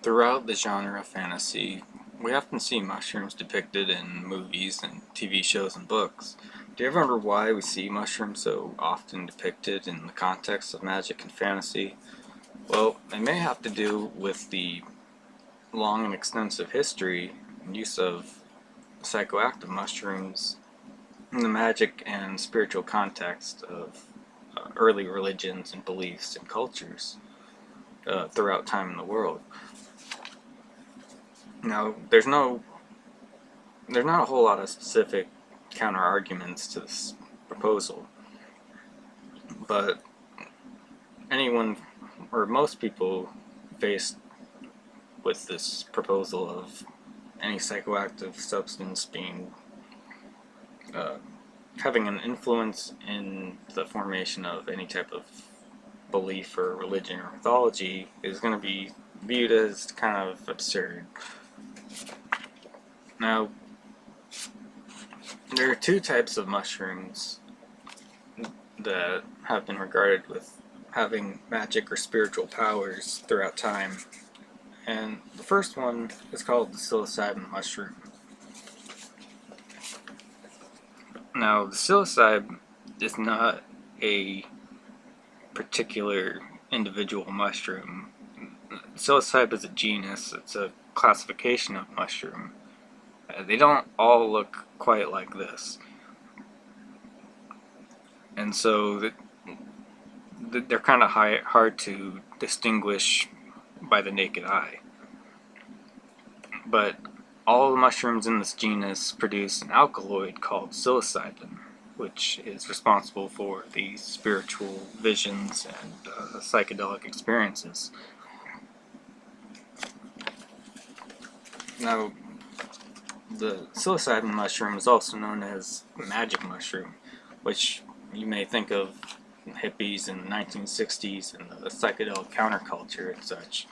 Throughout the genre of fantasy, we often see mushrooms depicted in movies and TV shows and books. Do you ever wonder why we see mushrooms so often depicted in the context of magic and fantasy? Well, it may have to do with the long and extensive history and use of psychoactive mushrooms in the magic and spiritual context of early religions and beliefs and cultures throughout time in the world. Now, there's not a whole lot of specific counter arguments to this proposal, but anyone or most people faced with this proposal of any psychoactive substance being having an influence in the formation of any type of belief or religion or mythology is going to be viewed as kind of absurd. Now, there are two types of mushrooms that have been regarded with having magic or spiritual powers throughout time. And the first one is called the psilocybin mushroom. Now, the psilocybe is not a particular individual mushroom. Psilocybe is a genus, it's a classification of mushroom. They don't all look quite like this. And so they're kind of hard to distinguish by the naked eye. But all the mushrooms in this genus produce an alkaloid called psilocybin, which is responsible for the spiritual visions and psychedelic experiences. Now, the psilocybin mushroom is also known as magic mushroom, which you may think of hippies in the 1960s and the psychedelic counterculture and such.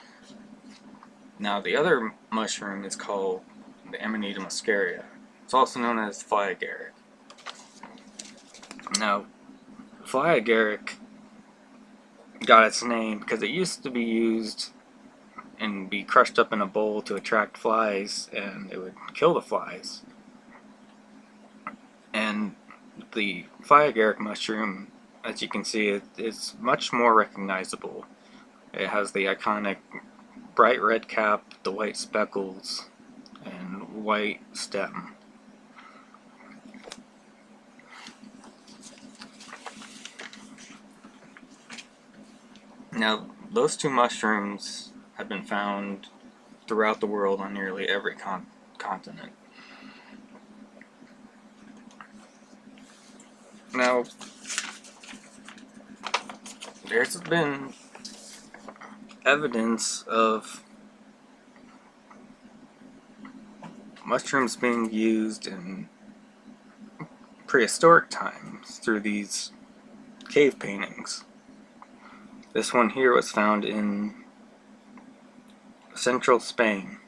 Now, the other mushroom is called the Amanita muscaria. It's also known as fly agaric. Now, fly agaric got its name because it used to be used and be crushed up in a bowl to attract flies, and it would kill the flies. And the fly agaric mushroom, as you can see, it's much more recognizable. It has the iconic bright red cap, the white speckles, and white stem. Now, those two mushrooms have been found throughout the world on nearly every continent. Now, there's been evidence of mushrooms being used in prehistoric times through these cave paintings. This one here was found in central Spain,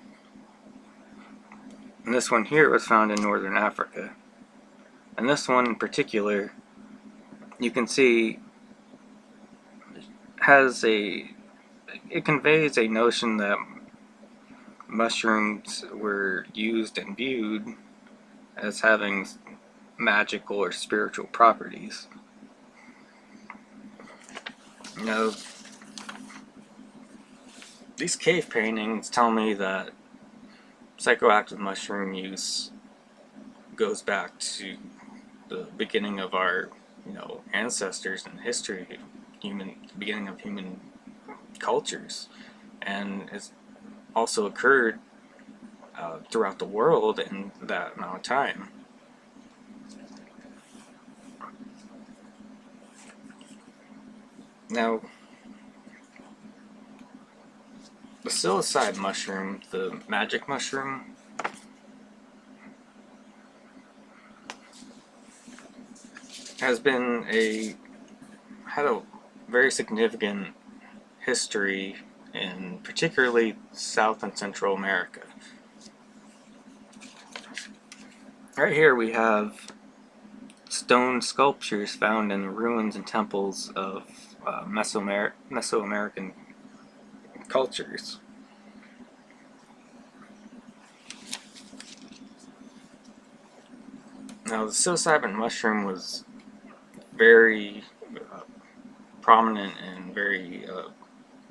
and this one here was found in northern Africa. And this one in particular, you can see, it conveys a notion that mushrooms were used and viewed as having magical or spiritual properties. Now, these cave paintings tell me that psychoactive mushroom use goes back to the beginning of our, ancestors and history, beginning of human cultures, and it's also occurred throughout the world in that amount of time. Now, the psilocybe mushroom, the magic mushroom, has had a very significant history in particularly South and Central America. Right here we have stone sculptures found in the ruins and temples of Mesoamerican cultures. Now, the psilocybin mushroom was very uh, prominent and very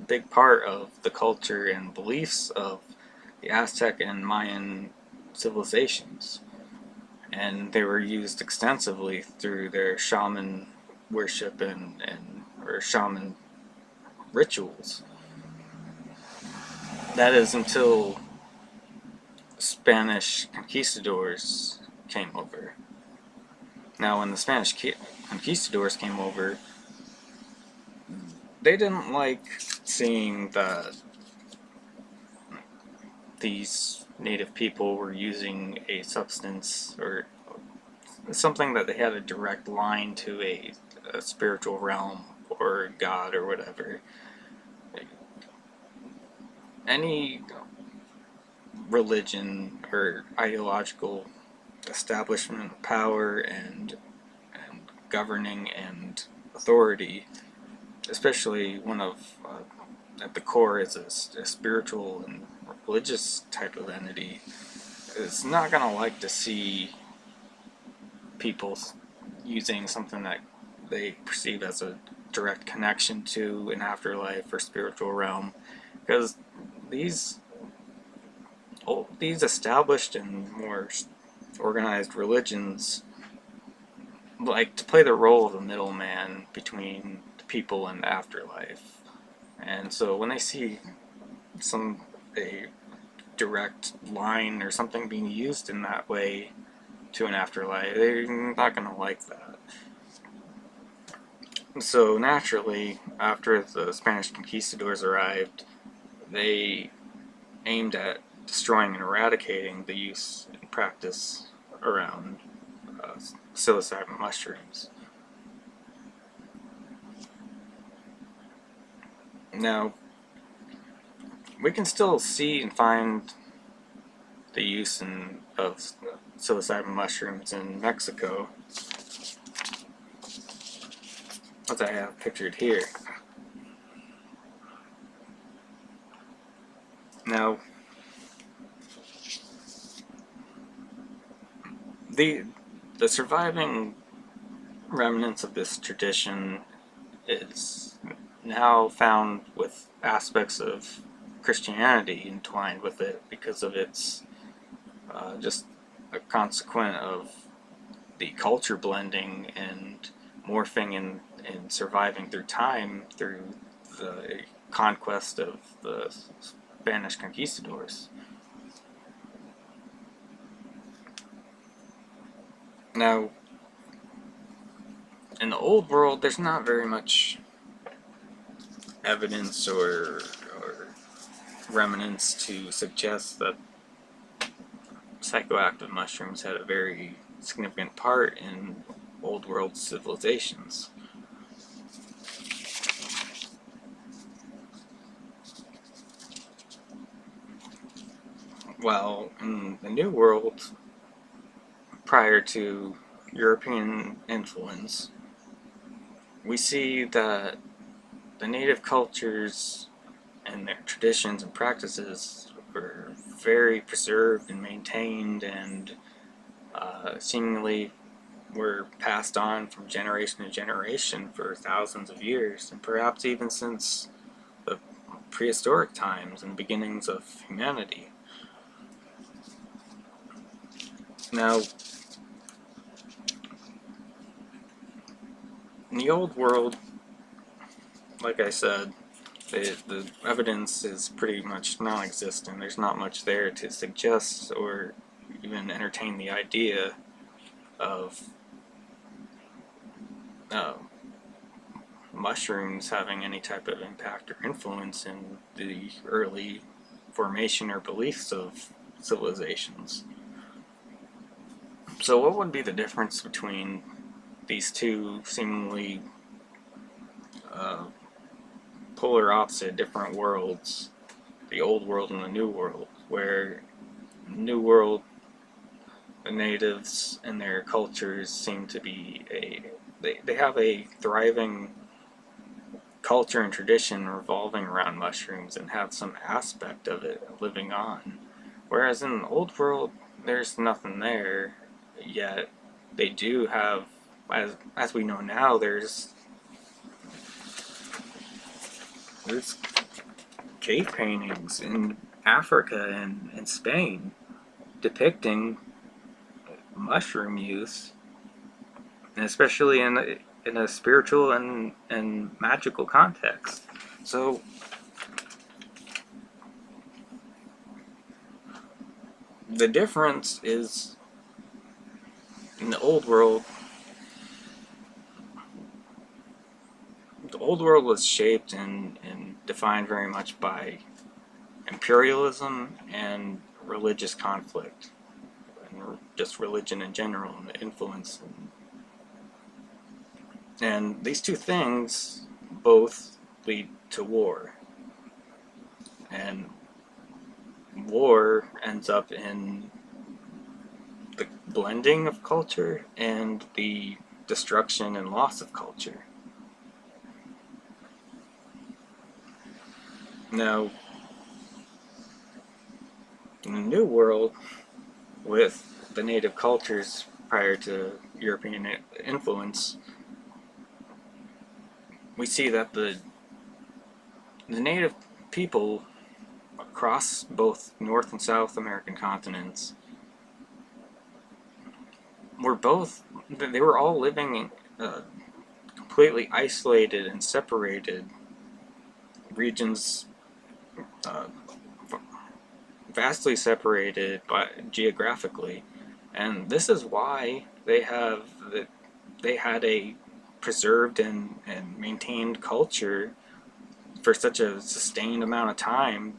big part of the culture and beliefs of the Aztec and Mayan civilizations. And they were used extensively through their shaman worship and or shaman rituals. That is until Spanish conquistadors came over. Now, when the Spanish conquistadors came over, they didn't like seeing that these native people were using a substance or something that they had a direct line to a spiritual realm or God or whatever. Any religion or ideological establishment of power and governing and authority, especially one of at the core is a spiritual and religious type of entity, is not gonna like to see people using something that they perceive as a direct connection to an afterlife or spiritual realm, because these these established and more organized religions like to play the role of a middleman between the people and the afterlife. And so when they see a direct line or something being used in that way to an afterlife, they're not going to like that. So naturally, after the Spanish conquistadors arrived, they aimed at destroying and eradicating the use and practice around psilocybin mushrooms. Now, we can still see and find the use of psilocybin mushrooms in Mexico, as I have pictured here. Now, the surviving remnants of this tradition is now found with aspects of Christianity entwined with it because of its just a consequent of the culture blending and morphing and surviving through time through the conquest of the Spanish conquistadors. Now, in the old world, there's not very much evidence or remnants to suggest that psychoactive mushrooms had a very significant part in old world civilizations. While in the New World, prior to European influence, we see that the native cultures and their traditions and practices were very preserved and maintained and seemingly were passed on from generation to generation for thousands of years, and perhaps even since the prehistoric times and beginnings of humanity. Now, in the old world, like I said, the evidence is pretty much non-existent. There's not much there to suggest or even entertain the idea of mushrooms having any type of impact or influence in the early formation or beliefs of civilizations. So what would be the difference between these two seemingly polar opposite different worlds, the old world and the new world, where new world, the natives and their cultures seem to be they have a thriving culture and tradition revolving around mushrooms and have some aspect of it living on, whereas in the old world there's nothing there yet, they do have, as we know now, there's cave paintings in Africa and Spain depicting mushroom use, and especially in a spiritual and magical context. So the difference is, in the old world was shaped and defined very much by imperialism and religious conflict, and just religion in general, and the influence. And these two things both lead to war. And war ends up in the blending of culture and the destruction and loss of culture. Now, in the New World, with the native cultures prior to European influence, we see that the native people across both North and South American continents they were all living in completely isolated and separated regions, vastly separated geographically, and this is why they had a preserved and maintained culture for such a sustained amount of time,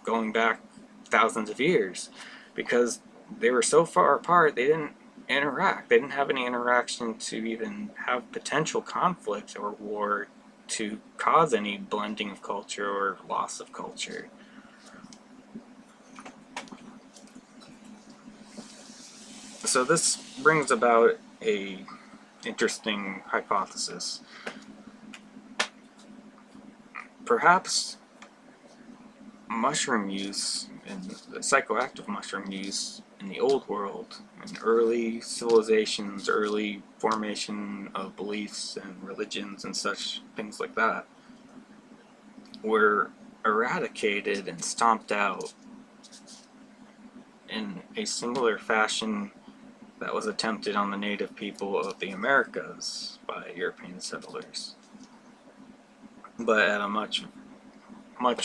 going back thousands of years, because they were so far apart they didn't interact. They didn't have any interaction to even have potential conflict or war to cause any blending of culture or loss of culture. So this brings about a interesting hypothesis. Perhaps mushroom use and the psychoactive mushroom use in the old world, in early civilizations, early formation of beliefs and religions and such things like that, were eradicated and stomped out in a similar fashion that was attempted on the native people of the Americas by European settlers, but at a much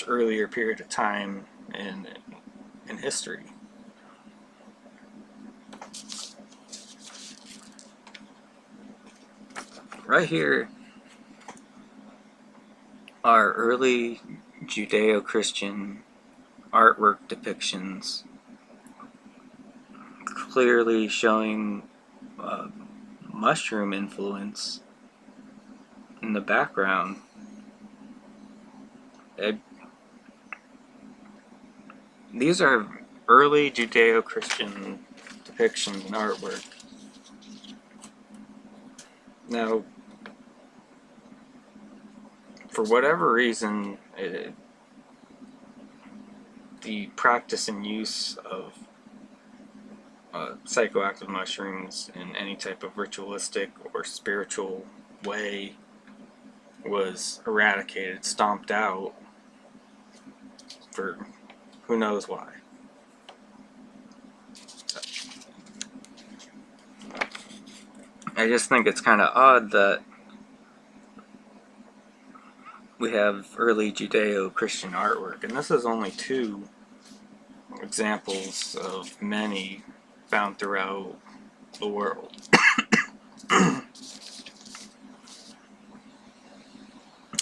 earlier period of time in history. Right here are early Judeo-Christian artwork depictions clearly showing mushroom influence in the background. These are early Judeo-Christian depictions and artwork. Now, for whatever reason, the practice and use of psychoactive mushrooms in any type of ritualistic or spiritual way was eradicated, stomped out, for who knows why. I just think it's kind of odd that we have early Judeo-Christian artwork, and this is only two examples of many found throughout the world.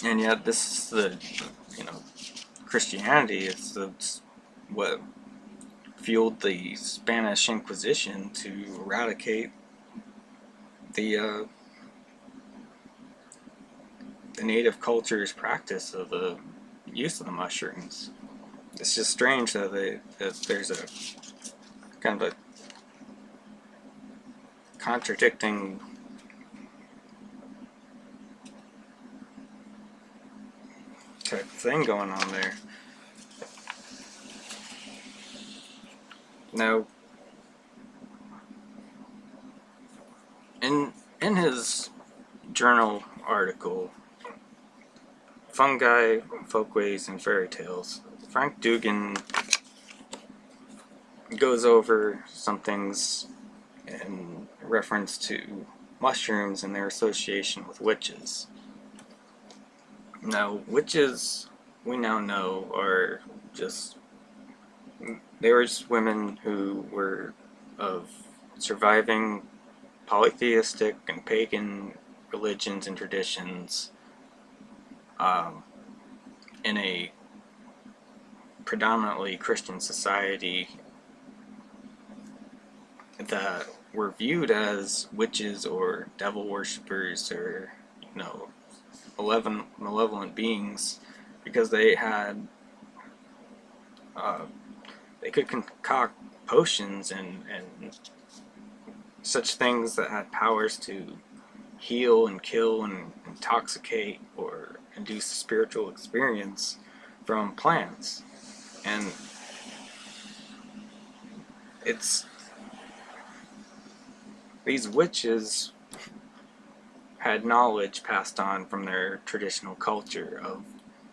And yet this is Christianity is what fueled the Spanish Inquisition to eradicate the native culture's practice of the use of the mushrooms. It's just strange that there's a kind of a contradicting type thing going on there. Now, In his journal article, Fungi, Folkways, and Fairy Tales, Frank Dugan goes over some things in reference to mushrooms and their association with witches. Now, witches, we now know, are just, they were just women who were of surviving polytheistic and pagan religions and traditions in a predominantly Christian society that were viewed as witches or devil worshippers or, malevolent beings because they had they could concoct potions and such things that had powers to heal and kill and intoxicate or induce a spiritual experience from plants. And it's these witches had knowledge passed on from their traditional culture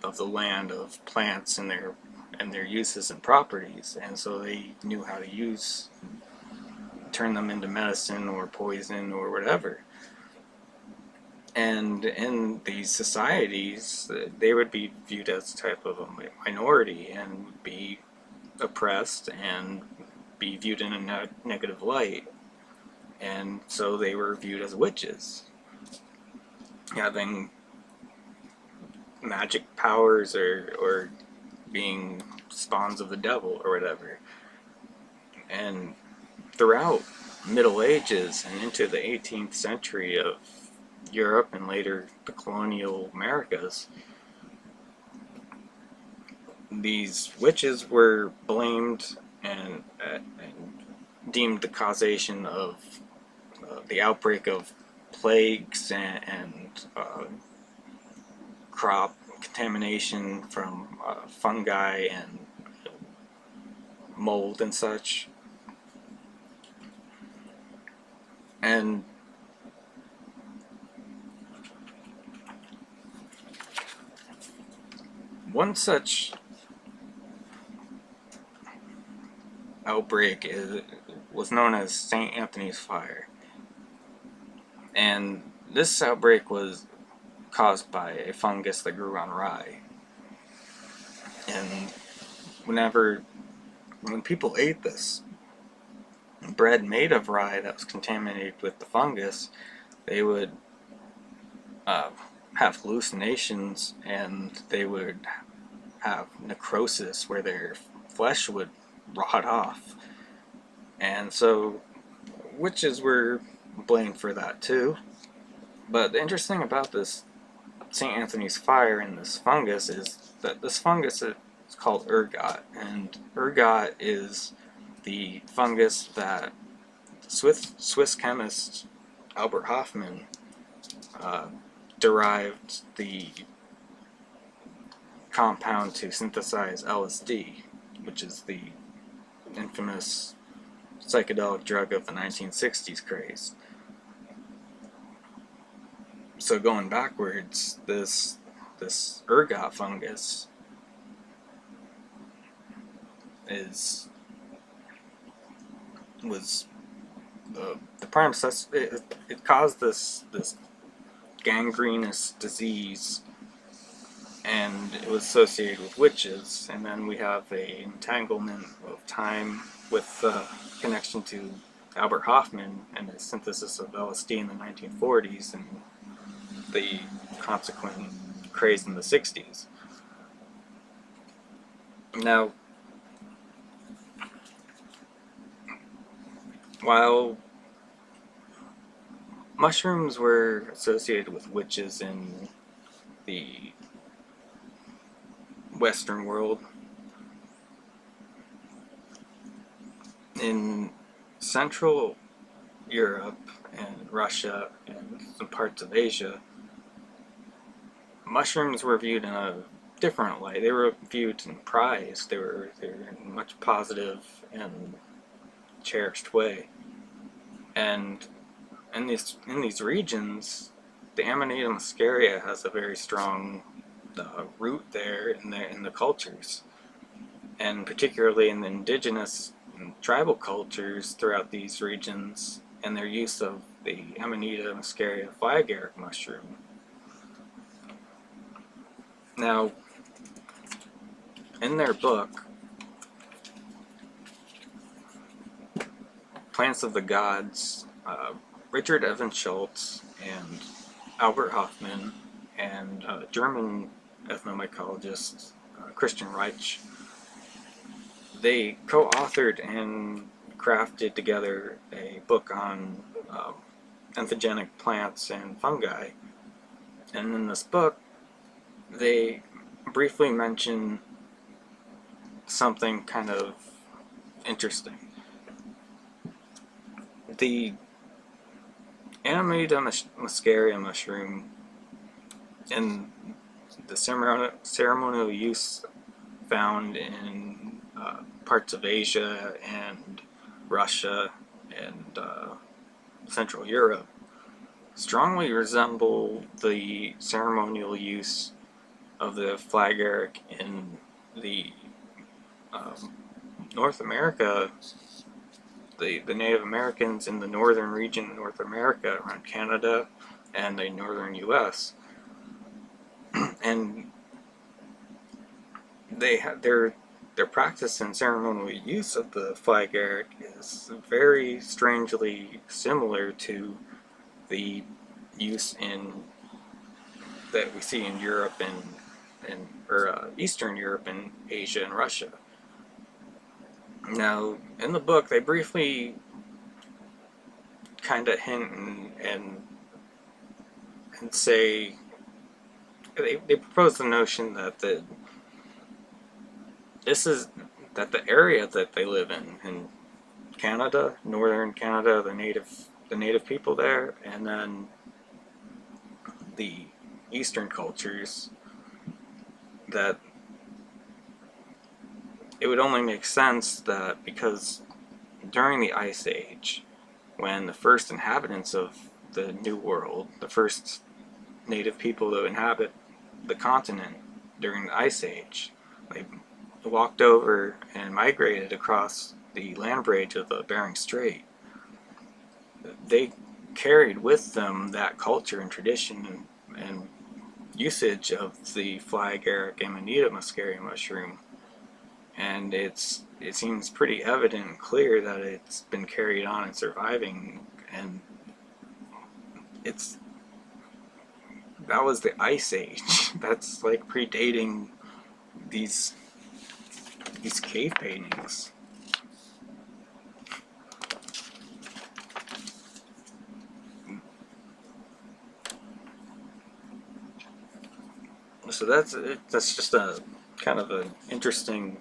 of the land, of plants and their uses and properties, and so they knew how to turn them into medicine or poison or whatever. And in these societies, they would be viewed as a type of a minority and be oppressed and be viewed in a negative light. And so they were viewed as witches, having magic powers or being spawns of the devil or whatever. And throughout Middle Ages and into the 18th century of Europe and later the colonial Americas, these witches were blamed and deemed the causation of the outbreak of plagues and crop contamination from fungi and mold and such. And one such outbreak was known as St. Anthony's Fire. And this outbreak was caused by a fungus that grew on rye. And when people ate this bread made of rye that was contaminated with the fungus, they would have hallucinations and they would have necrosis where their flesh would rot off. And so witches were blamed for that too. But the interesting about this St. Anthony's Fire and this fungus is that this fungus is called ergot, and ergot is the fungus that Swiss chemist Albert Hofmann derived the compound to synthesize LSD, which is the infamous psychedelic drug of the 1960s craze. So going backwards, this ergot fungus was the prime suspect. It caused this gangrenous disease, and it was associated with witches. And then we have a entanglement of time with connection to Albert Hofmann and his synthesis of LSD in the 1940s and the consequent craze in the 60s. Now, while mushrooms were associated with witches in the Western world, in Central Europe and Russia and some parts of Asia, mushrooms were viewed in a different light. They were viewed and prized. They were in a much positive and cherished way. And in these regions, the Amanita muscaria has a very strong root there in the cultures, and particularly in the indigenous and tribal cultures throughout these regions, and their use of the Amanita muscaria fly agaric mushroom. Now, in their book, Plants of the Gods, Richard Evans Schultz and Albert Hoffman and German ethnomycologist Christian Reich, they co-authored and crafted together a book on entheogenic plants and fungi. And in this book, they briefly mention something kind of interesting. The Amanita muscaria mushroom and the ceremonial use found in parts of Asia and Russia and Central Europe strongly resemble the ceremonial use of the fly agaric in the North America, the Native Americans in the northern region of North America around Canada and the northern US. And they have their practice and ceremonial use of the fly agaric is very strangely similar to the use that we see in Europe or Eastern Europe and Asia and Russia. Now, in the book, they briefly kind of hint and say they propose the notion that the area that they live in Canada, northern Canada, the native people there, and then the Eastern cultures, that it would only make sense that because during the Ice Age, when the first inhabitants of the New World, the first native people to inhabit the continent during the Ice Age, they walked over and migrated across the land bridge of the Bering Strait. They carried with them that culture and tradition and usage of the fly agaric Amanita muscaria mushroom, and it seems pretty evident and clear that it's been carried on and surviving, and that was the Ice Age. That's like predating these cave paintings. So that's just a kind of an interesting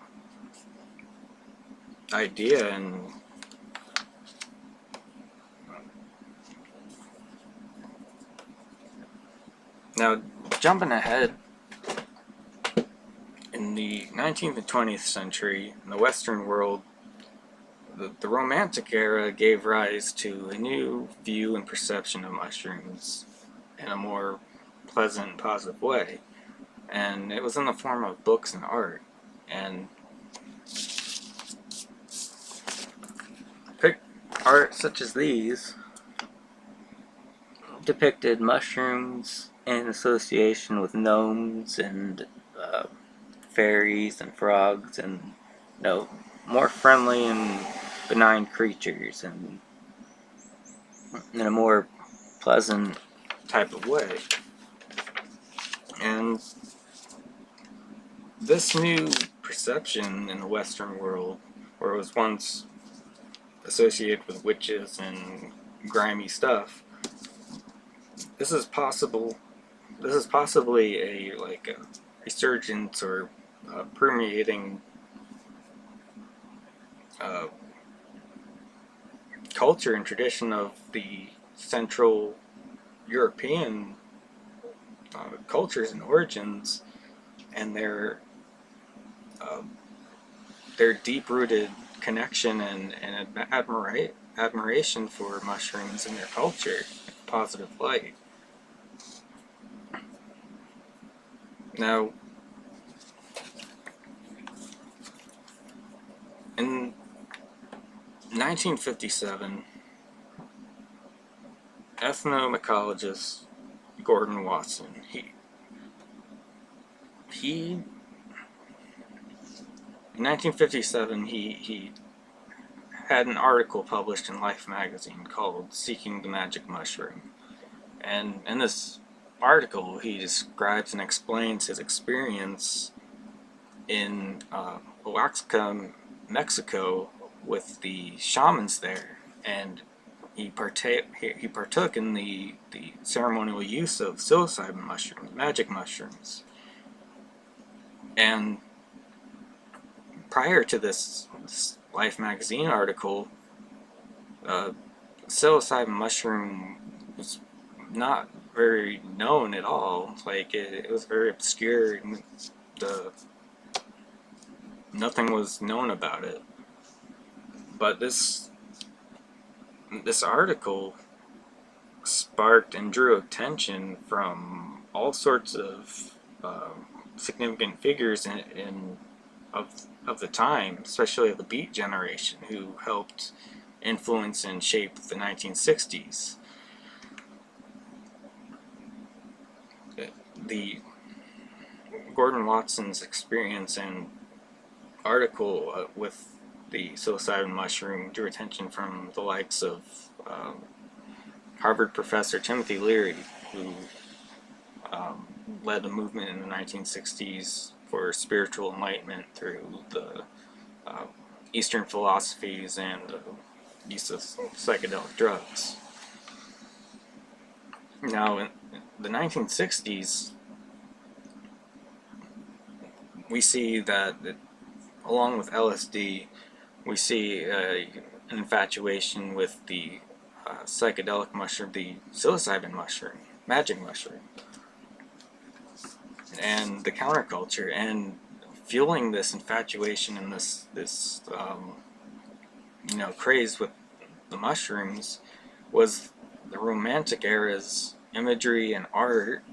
idea. And now, jumping ahead, in the 19th and 20th century, in the Western world, the Romantic era gave rise to a new view and perception of mushrooms in a more pleasant, positive way. And it was in the form of books and art. And art such as these depicted mushrooms in association with gnomes and fairies and frogs and more friendly and benign creatures, and in a more pleasant type of way. And this new perception in the Western world, where it was once associated with witches and grimy stuff, this is possibly a resurgence or permeating culture and tradition of the Central European cultures and origins, and their deep-rooted connection and admiration for mushrooms and their culture in a positive light. Now, in 1957, ethnomycologist Gordon Watson, in 1957, he had an article published in Life magazine called Seeking the Magic Mushroom. And in this article, he describes and explains his experience in Oaxaca, Mexico, with the shamans there. And he partook in the ceremonial use of psilocybin mushrooms, magic mushrooms. And prior to this Life magazine article, psilocybin mushroom was not very known at all. Like it was very obscure, and nothing was known about it. But this article sparked and drew attention from all sorts of significant figures of the time, especially of the Beat generation, who helped influence and shape the 1960s. The Gordon Watson's experience and article with the psilocybin mushroom drew attention from the likes of Harvard professor Timothy Leary, who led a movement in the 1960s for spiritual enlightenment through the Eastern philosophies and use of psychedelic drugs. Now, in the 1960s, we see that, along with LSD, we see an infatuation with the psychedelic mushroom, the psilocybin mushroom, magic mushroom, and the counterculture. And fueling this infatuation and this craze with the mushrooms was the Romantic era's imagery and art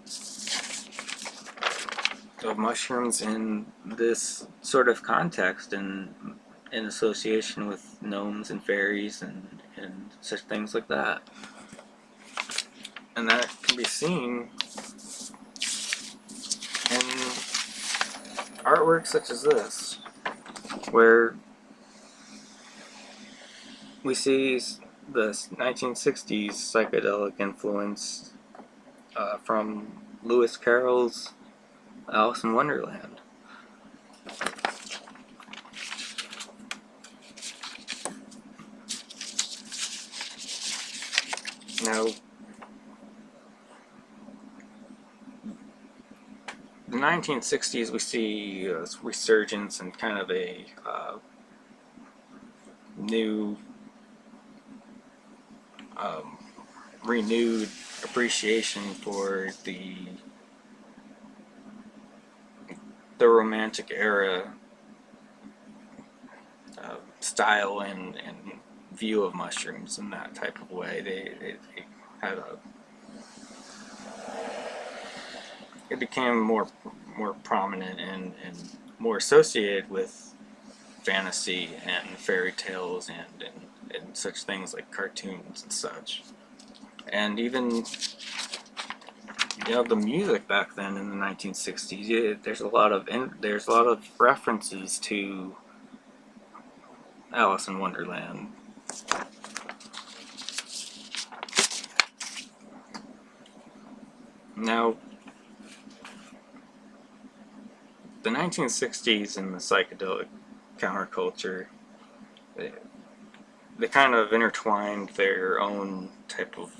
of mushrooms in this sort of context, and in association with gnomes and fairies and such things like that. And that can be seen in artwork such as this, where we see the 1960s psychedelic influence from Lewis Carroll's Alice in Wonderland. Now, the 1960s, we see a resurgence and kind of a new, renewed appreciation for the Romantic era style and view of mushrooms in that type of way. They had it became more prominent and more associated with fantasy and fairy tales and such things like cartoons and such. And even the music back then in the 1960s, there's a lot of references to Alice in Wonderland. Now, the 1960s and the psychedelic counterculture, they kind of intertwined their own type of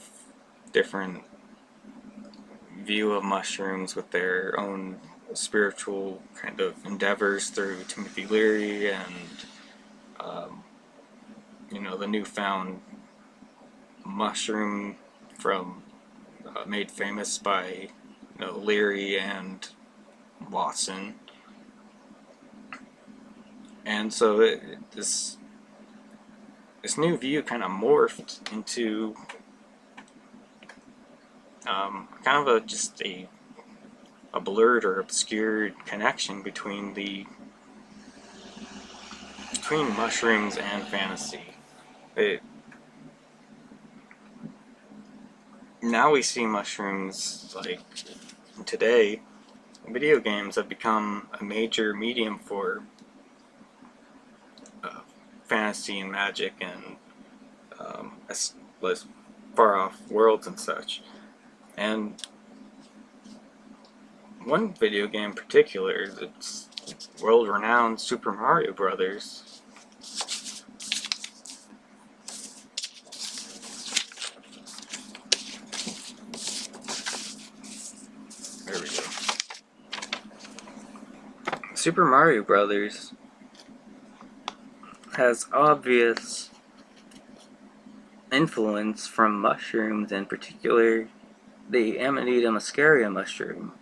different view of mushrooms with their own spiritual kind of endeavors through Timothy Leary and the newfound mushroom from made famous by Leary and Watson. And so this new view kind of morphed into kind of just a blurred or obscured connection between mushrooms and fantasy. Now we see mushrooms, like today, video games have become a major medium for fantasy and magic and as far off worlds and such. And one video game in particular that's world-renowned, Super Mario Brothers. There we go. Super Mario Brothers has obvious influence from mushrooms, in particular the Amanita muscaria mushroom.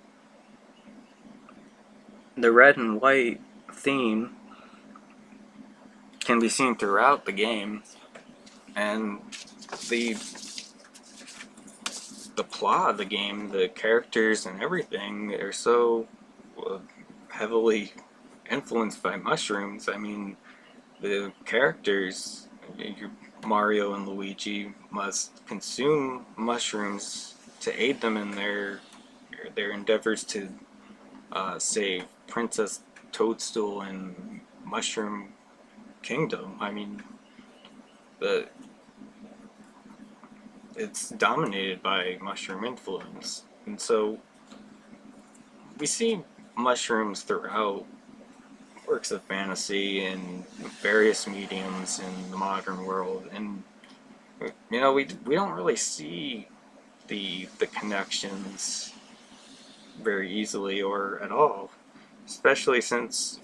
The red and white theme can be seen throughout the game, and the plot of the game, the characters and everything are so heavily influenced by mushrooms. I mean, the characters, Mario and Luigi, must consume mushrooms to aid them in their endeavors to save Princess Toadstool and Mushroom Kingdom. I mean, it's dominated by mushroom influence, and so we see mushrooms throughout works of fantasy and various mediums in the modern world, and you know, we don't really see the connections very easily or at all, especially since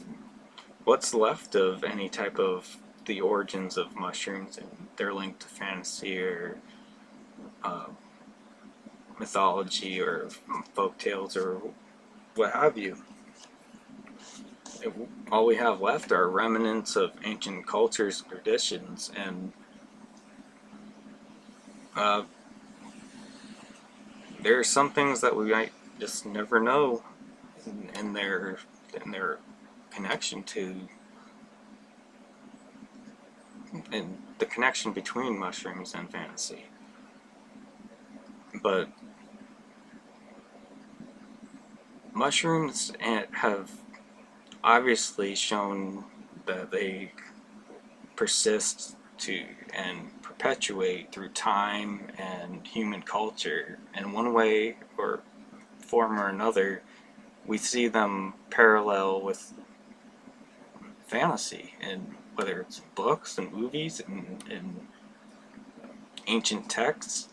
what's left of any type of the origins of mushrooms and their link to fantasy or mythology or folk tales or what have you. All we have left are remnants of ancient cultures and traditions, and there are some things that we might just never know in their connection to, and the connection between mushrooms and fantasy. But mushrooms have obviously shown that they persist to and perpetuate through time and human culture. In one way or form or another, we see them parallel with fantasy, and whether it's books and movies and ancient texts,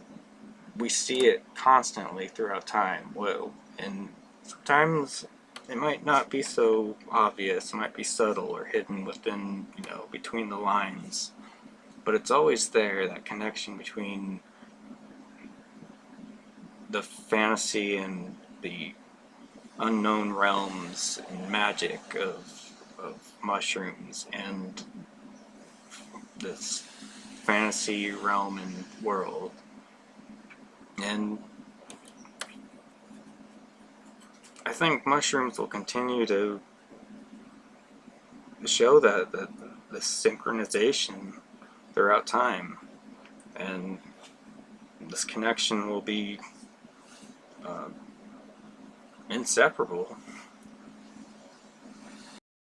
we see it constantly throughout time. Well, and sometimes it might not be so obvious, it might be subtle or hidden within, between the lines, but it's always there, that connection between the fantasy and the unknown realms and magic of mushrooms and this fantasy realm and world. And I think mushrooms will continue to show that the synchronization throughout time, and this connection will be inseparable.